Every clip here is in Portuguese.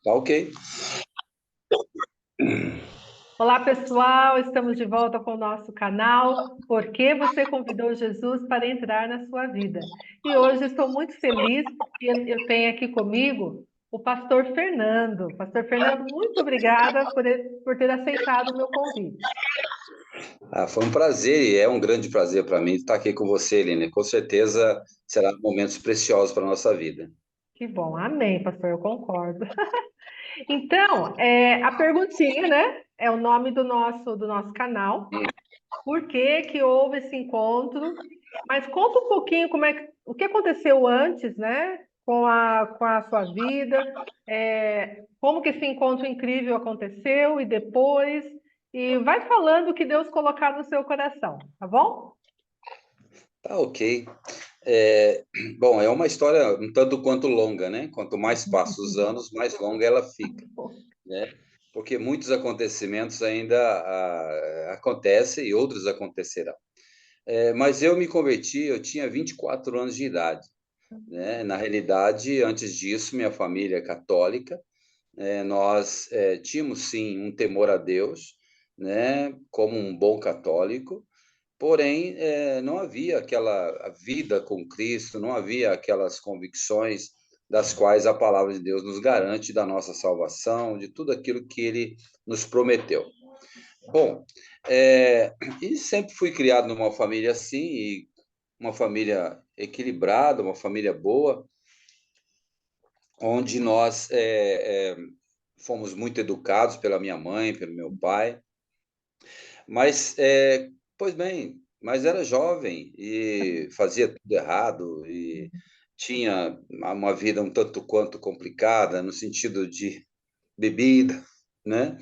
Tá ok. Olá, pessoal, estamos de volta com o nosso canal Por que você convidou Jesus para entrar na sua vida? E hoje estou muito feliz porque eu tenho aqui comigo o pastor Fernando. Pastor Fernando, muito obrigada por ter aceitado o meu convite. Foi um prazer e é um grande prazer para mim estar aqui com você, Eline. Com certeza será momentos preciosos para a nossa vida. Que bom, amém, pastor, eu concordo. Então, a perguntinha, né? É o nome do nosso canal. Por que que houve esse encontro? Mas conta um pouquinho o que aconteceu antes, né? Com a sua vida, como que esse encontro incrível aconteceu e depois, e vai falando o que Deus colocar no seu coração, tá bom? Tá ok. É, bom, é uma história um tanto quanto longa, né? Quanto mais passa os anos, mais longa ela fica, né? Porque muitos acontecimentos ainda acontecem e outros acontecerão. Mas eu me converti, eu tinha 24 anos de idade, né? Na realidade, antes disso, minha família é católica. Nós tínhamos sim um temor a Deus, né, como um bom católico, porém não havia aquela vida com Cristo, não havia aquelas convicções das quais a palavra de Deus nos garante da nossa salvação, de tudo aquilo que Ele nos prometeu. Bom, e sempre fui criado numa família assim, e uma família equilibrada, uma família boa, onde nós fomos muito educados pela minha mãe, pelo meu pai, mas, pois bem, mas era jovem e fazia tudo errado e tinha uma vida um tanto quanto complicada no sentido de bebida, né?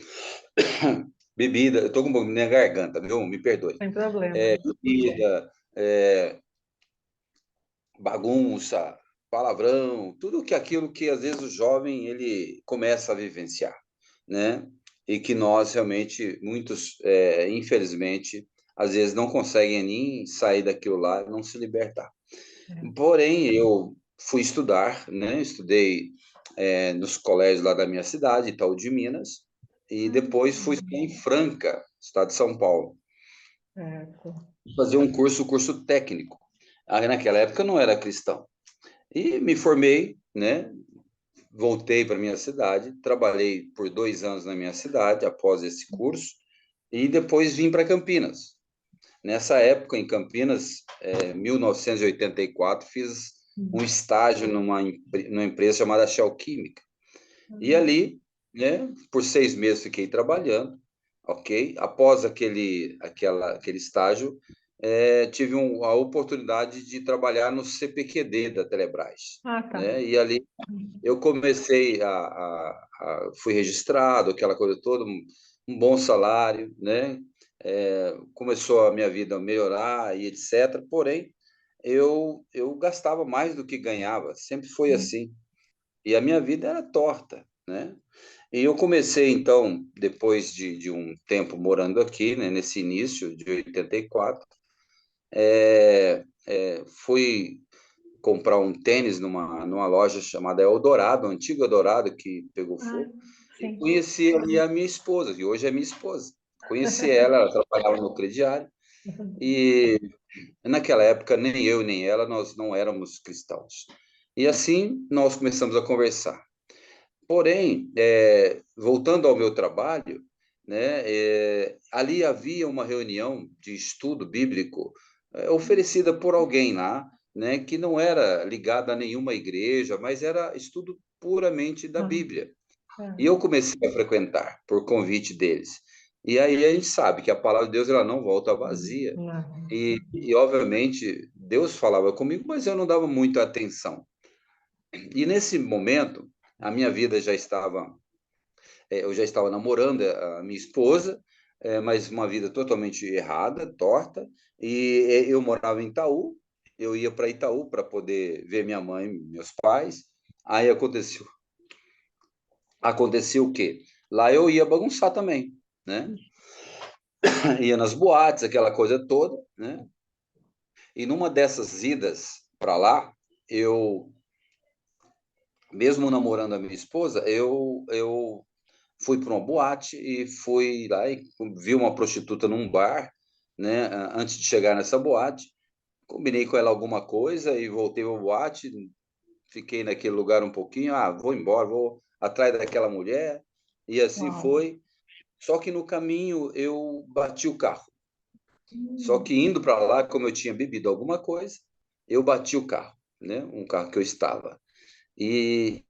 Bebida, eu tô com um pouco na garganta, viu? Me perdoe. Sem problema. Bebida, bagunça, palavrão, tudo que aquilo que às vezes o jovem ele começa a vivenciar, né? E que nós realmente, muitos, infelizmente, às vezes não conseguem nem sair daquilo lá, não se libertar. Porém, eu fui estudar, né? Estudei nos colégios lá da minha cidade, Itaú de Minas, e depois fui estudar em Franca, estado de São Paulo, Certo. fazer um curso técnico. Aí, naquela época eu não era cristão. E me formei, né? Voltei para minha cidade, trabalhei por 2 anos na minha cidade após esse curso e depois vim para Campinas. Nessa época, em Campinas, 1984, fiz um estágio numa empresa chamada Shell Química. E ali, né, por 6 meses fiquei trabalhando, ok? Após aquele estágio, tive a oportunidade de trabalhar no CPQD da Telebrás, Ah, tá. né? E ali eu comecei fui registrado, aquela coisa toda, um bom salário, né? Começou a minha vida a melhorar e etc. Porém, eu gastava mais do que ganhava, sempre foi assim. E a minha vida era torta, né? E eu comecei, então, depois de um tempo morando aqui, né, nesse início de 84, fui comprar um tênis numa loja chamada Eldorado, antigo Eldorado, que pegou Ah, fogo, e sim. conheci ali a minha esposa, que hoje é minha esposa. Conheci ela, ela trabalhava no crediário, e naquela época nem eu nem ela, nós não éramos cristãos. E assim nós começamos a conversar. Porém, voltando ao meu trabalho, né, ali havia uma reunião de estudo bíblico oferecida por alguém lá, né, que não era ligada a nenhuma igreja, mas era estudo puramente da Ah, Bíblia. E é. eu comecei a frequentar por convite deles. E aí a gente sabe que a palavra de Deus ela não volta vazia. Não. Obviamente Deus falava comigo, mas eu não dava muita atenção. E nesse momento a minha vida já estava eu já estava namorando a minha esposa, mas uma vida totalmente errada, torta, e eu morava em Itaú, eu ia para Itaú para poder ver minha mãe, meus pais. Aí aconteceu o quê? Lá eu ia bagunçar também, né? Ia nas boates, aquela coisa toda, né? E numa dessas idas para lá, eu mesmo namorando a minha esposa, eu fui para uma boate e fui lá e vi uma prostituta num bar, né? Antes de chegar nessa boate, combinei com ela alguma coisa e voltei para a boate, fiquei naquele lugar um pouquinho, vou embora, vou atrás daquela mulher, e assim Uau. foi. Só que no caminho eu bati o carro. Só Hum. que indo para lá, como eu tinha bebido alguma coisa, eu bati o carro, né? Um carro que eu estava. E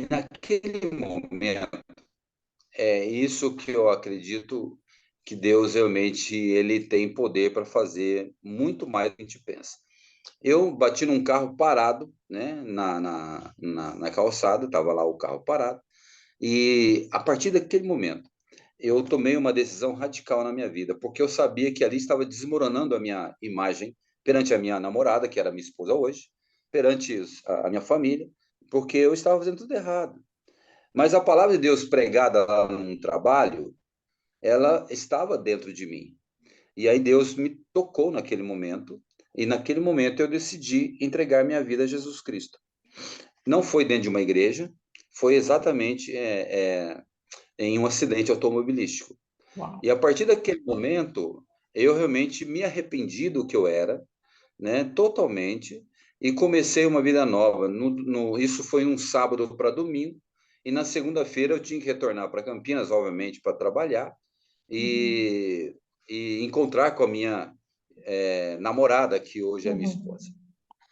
naquele momento, é isso que eu acredito que Deus realmente ele tem poder para fazer muito mais do que a gente pensa. Eu bati num carro parado, né, na calçada, estava lá o carro parado, e a partir daquele momento, eu tomei uma decisão radical na minha vida, porque eu sabia que ali estava desmoronando a minha imagem perante a minha namorada, que era minha esposa hoje, perante a minha família, porque eu estava fazendo tudo errado. Mas a palavra de Deus pregada lá no trabalho, ela estava dentro de mim. E aí Deus me tocou naquele momento, e naquele momento eu decidi entregar minha vida a Jesus Cristo. Não foi dentro de uma igreja, foi exatamente em um acidente automobilístico. Uau. E a partir daquele momento, eu realmente me arrependi do que eu era, né, totalmente, e comecei uma vida nova. Isso foi um sábado para domingo, e na segunda-feira eu tinha que retornar para Campinas, obviamente, para trabalhar, Uhum. e, e encontrar com a minha namorada, que hoje é minha Uhum. esposa.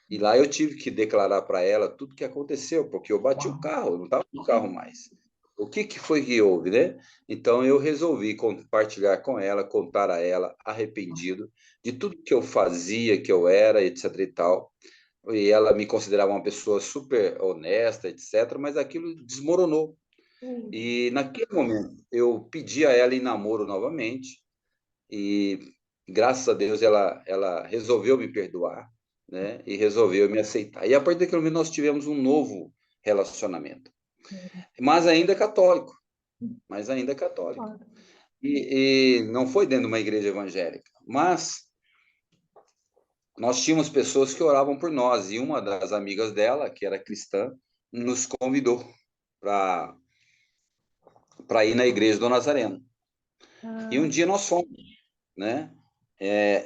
E lá eu tive que declarar para ela tudo o que aconteceu, porque eu bati o Uau. carro, eu não estava no carro mais. O que foi que houve, né? Então eu resolvi compartilhar com ela, contar a ela, arrependido de tudo que eu fazia, que eu era, etc e tal. E ela me considerava uma pessoa super honesta, etc, mas aquilo desmoronou. Hum. E naquele momento eu pedi a ela em namoro novamente, e graças a Deus ela resolveu me perdoar, né? E resolveu me aceitar. E a partir daquele momento nós tivemos um novo relacionamento, mas ainda católico, mas ainda católico. Claro. E não foi dentro de uma igreja evangélica, mas nós tínhamos pessoas que oravam por nós, e uma das amigas dela, que era cristã, nos convidou para ir na igreja do Nazareno. E um Ah, dia nós fomos, né?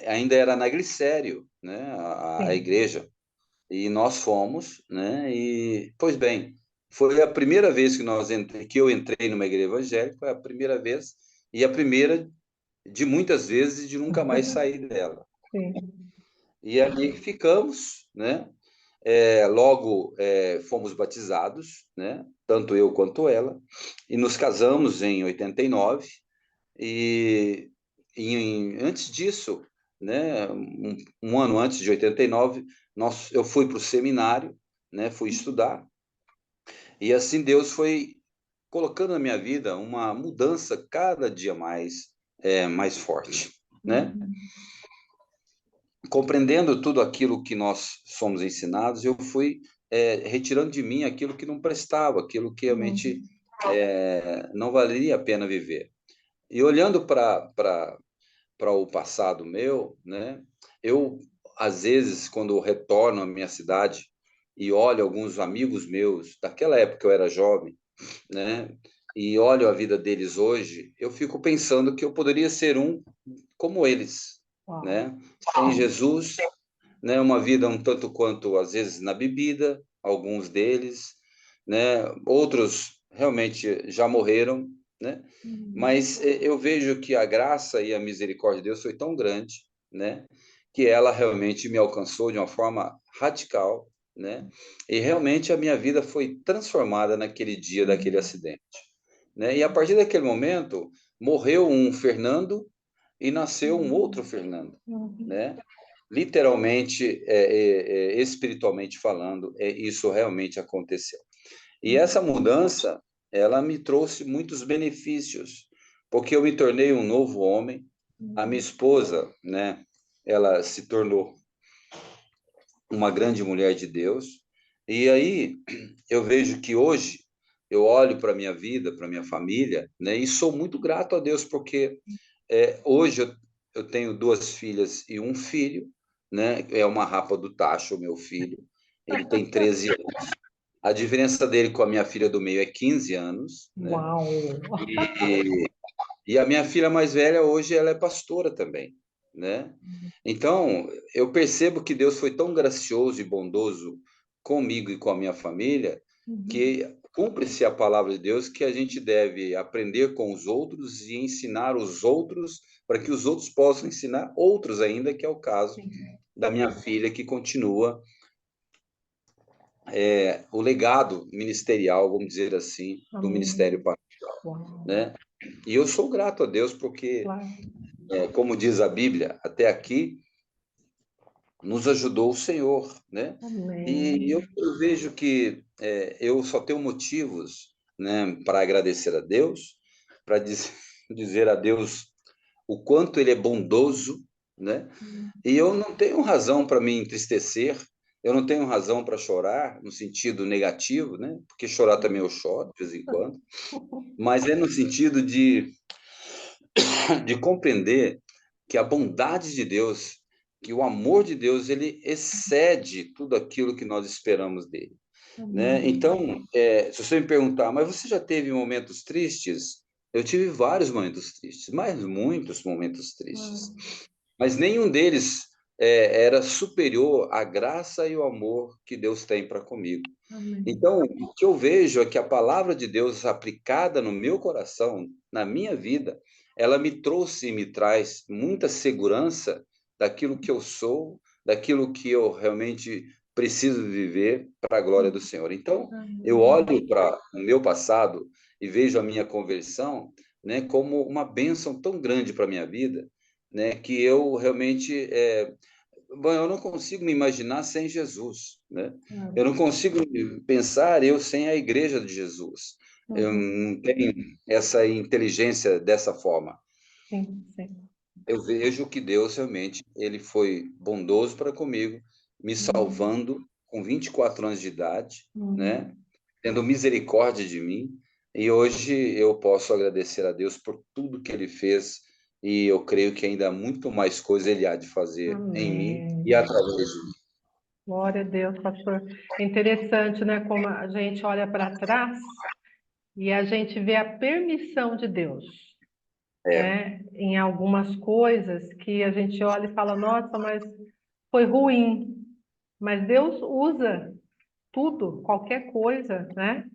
Ainda era na Glicério, né? A sim. igreja. E nós fomos, né? E, pois bem, foi a primeira vez que eu entrei numa igreja evangélica, foi a primeira vez, e a primeira de muitas vezes de nunca mais sair dela. Sim. E ali ficamos, né? Logo fomos batizados, né? Tanto eu quanto ela, e nos casamos em 89, e, antes disso, né? Um ano antes de 89, eu fui para o seminário, né? Fui estudar, e assim Deus foi colocando na minha vida uma mudança cada dia mais forte, né? Uhum. Compreendendo tudo aquilo que nós somos ensinados, eu fui retirando de mim aquilo que não prestava, aquilo que realmente Uhum. não valeria a pena viver. E olhando para o passado meu, né? Eu, às vezes, quando retorno à minha cidade e olho alguns amigos meus, daquela época que eu era jovem, né? E olho a vida deles hoje, eu fico pensando que eu poderia ser um como eles, Uau. né? Sem Jesus, né? Uma vida um tanto quanto, às vezes, na bebida, alguns deles, né? Outros realmente já morreram, né? Uhum. Mas eu vejo que a graça e a misericórdia de Deus foi tão grande, né? Que ela realmente me alcançou de uma forma radical, né? E realmente a minha vida foi transformada naquele dia daquele Uhum. acidente, né? E a partir daquele momento morreu um Fernando e nasceu um outro Uhum. Fernando, Uhum. né? Literalmente, espiritualmente falando, isso realmente aconteceu. E essa mudança, ela me trouxe muitos benefícios, porque eu me tornei um novo homem. A minha Uhum. esposa, né, ela se tornou uma grande mulher de Deus. E aí eu vejo que hoje eu olho para a minha vida, para a minha família, né, e sou muito grato a Deus, porque hoje eu tenho duas filhas e um filho, né, é uma rapa do tacho, o meu filho, ele tem 13 anos. A diferença dele com a minha filha do meio é 15 anos, né? Uau! E a minha filha mais velha hoje ela é pastora também, né? Então, eu percebo que Deus foi tão gracioso e bondoso comigo e com a minha família, Uhum. que cumpre-se a palavra de Deus que a gente deve aprender com os outros e ensinar os outros para que os outros possam ensinar outros ainda, que é o caso Sim. da minha filha, que continua o legado ministerial, vamos dizer assim, do ministério, Amém. Uau! né? E eu sou grato a Deus porque, Claro. como diz a Bíblia, até aqui nos ajudou o Senhor, né? E eu, Amém. eu vejo que eu só tenho motivos, né, para agradecer a Deus, para dizer a Deus o quanto Ele é bondoso, né? E eu não tenho razão para me entristecer, eu não tenho razão para chorar no sentido negativo, né? Porque chorar também eu choro de vez em quando, mas é no sentido de compreender que a bondade de Deus, que o amor de Deus, ele excede tudo aquilo que nós esperamos dele, né? Amém. Então, se você me perguntar, mas você já teve momentos tristes? Eu tive vários momentos tristes, mas muitos momentos tristes. Claro. Mas nenhum deles era superior à graça e o amor que Deus tem para comigo. Amém. Então, o que eu vejo é que a palavra de Deus aplicada no meu coração, na minha vida, ela me trouxe e me traz muita segurança daquilo que eu sou, daquilo que eu realmente preciso viver para a glória do Senhor. Então, eu Amém. olho para o meu passado e vejo a minha conversão, né, como uma bênção tão grande para a minha vida, né, que eu realmente bom, eu não consigo me imaginar sem Jesus, né? Eu Claro. não consigo pensar eu sem a igreja de Jesus. Eu Uhum. não tenho essa inteligência dessa forma. Sim, sim. Eu vejo que Deus realmente ele foi bondoso para comigo, me Uhum. salvando com 24 anos de idade, né? Uhum. Tendo misericórdia de mim. E hoje eu posso agradecer a Deus por tudo que ele fez. E eu creio que ainda muito mais coisa ele há de fazer em mim e Amém. através de mim. Glória a Deus, pastor. É interessante, né, como a gente olha para trás e a gente vê a permissão de Deus, É, né, em algumas coisas que a gente olha e fala, nossa, mas foi ruim. Mas Deus usa tudo, qualquer coisa, né,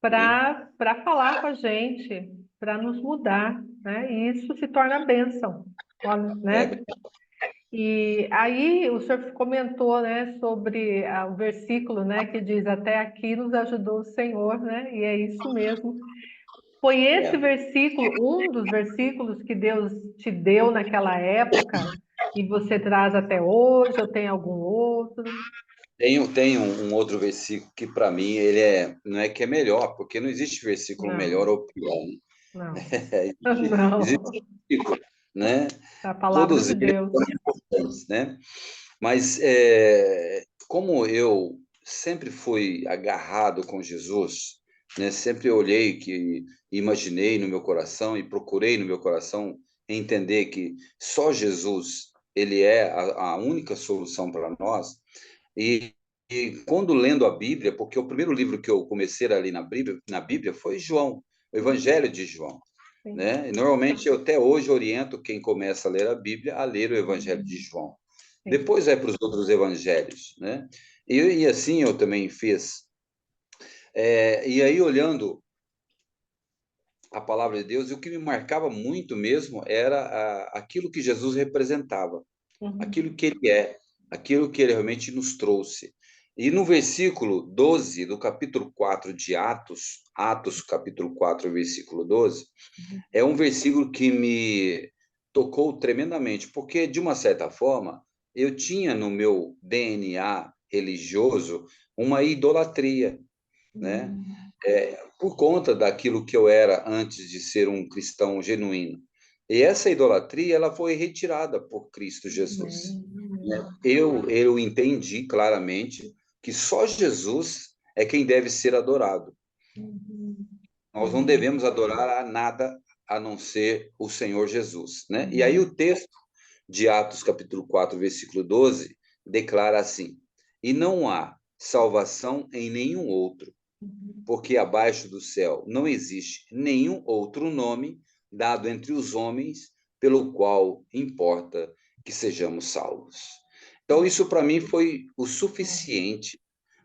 amém. para falar com a gente, para nos mudar, né? E isso se torna bênção, olha, É, né? E aí o senhor comentou, né, sobre o versículo, né, que diz até aqui nos ajudou o Senhor, né? E é isso mesmo. Foi esse é. versículo, um dos versículos que Deus te deu naquela época e você traz até hoje, ou tem algum outro? Tenho um outro versículo que para mim ele não é que é melhor, porque não existe versículo melhor Não, ou pior, né? não, Existe não. versículo, né? A palavra Todos de eles Deus. são importantes, né? Mas como eu sempre fui agarrado com Jesus, né? Sempre olhei que imaginei no meu coração e procurei no meu coração entender que só Jesus ele é a única solução para nós. E, e quando lendo a Bíblia, porque o primeiro livro que eu comecei a ler na Bíblia foi João, o Evangelho de João, Sim. né? E normalmente eu até hoje oriento quem começa a ler a Bíblia a ler o Evangelho de João. Sim. Depois vai para os outros evangelhos, né? E assim eu também fiz. E aí olhando a palavra de Deus, e o que me marcava muito mesmo era aquilo que Jesus representava, aquilo Uhum. que ele é, aquilo que ele realmente nos trouxe. E no versículo 12 do capítulo 4 de Atos, Atos capítulo 4 versículo 12, Uhum. é um versículo que me tocou tremendamente, porque de uma certa forma eu tinha no meu DNA religioso uma idolatria, né? Uhum. Por conta daquilo que eu era antes de ser um cristão genuíno. E essa idolatria ela foi retirada por Cristo Jesus, Amém. né? Amém. Eu entendi claramente que só Jesus é quem deve ser adorado. Uhum. Nós não Amém. devemos adorar a nada a não ser o Senhor Jesus, né? E aí Amém. o texto de Atos capítulo 4 versículo 12 declara assim: E não há salvação em nenhum outro, porque abaixo do céu não existe nenhum outro nome dado entre os homens pelo qual importa que sejamos salvos. Então, isso para mim foi o suficiente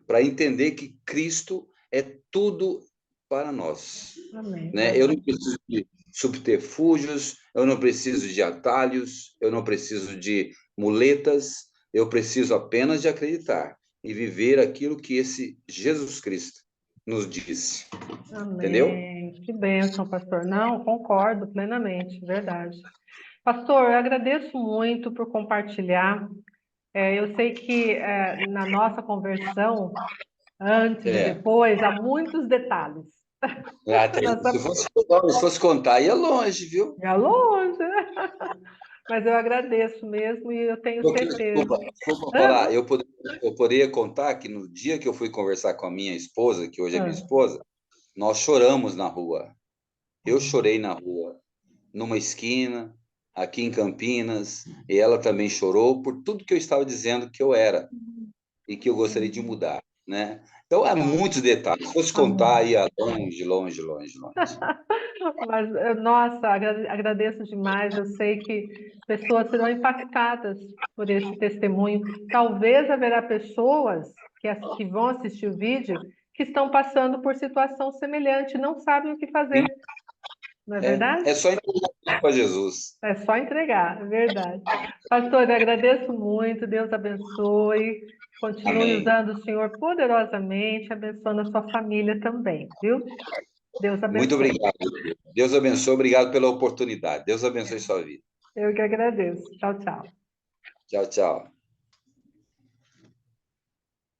para entender que Cristo é tudo para nós. Amém. Né? Eu não preciso de subterfúgios, eu não preciso de atalhos, eu não preciso de muletas, eu preciso apenas de acreditar e viver aquilo que esse Jesus Cristo nos disse. Amém. Entendeu? Que bênção, pastor. Não, concordo plenamente, verdade. Pastor, eu agradeço muito por compartilhar. Eu sei que na nossa conversão, antes e É. depois, há muitos detalhes. Se fosse contar, ia longe, viu? É longe, mas eu agradeço mesmo e eu tenho Porque, certeza. desculpa falar, eu poderia contar que no dia que eu fui conversar com a minha esposa, que hoje é minha esposa, nós choramos na rua. Eu chorei na rua, numa esquina, aqui em Campinas, e ela também chorou por tudo que eu estava dizendo que eu era e que eu gostaria de mudar, né? Então, há muitos detalhes. Se fosse contar, ia longe, longe, longe, longe. Mas, nossa, agradeço demais. Eu sei que pessoas serão impactadas por esse testemunho. Talvez haverá pessoas que vão assistir o vídeo que estão passando por situação semelhante, não sabem o que fazer. Não é verdade? É só entregar para Jesus. É só entregar, é verdade. Pastor, eu agradeço muito, Deus abençoe. Continue Amém. usando o Senhor poderosamente, abençoando a sua família também, viu? Deus Muito abençoe. obrigado. Deus abençoe. Obrigado pela oportunidade. Deus abençoe sua vida. Eu que agradeço. Tchau, tchau. Tchau, tchau.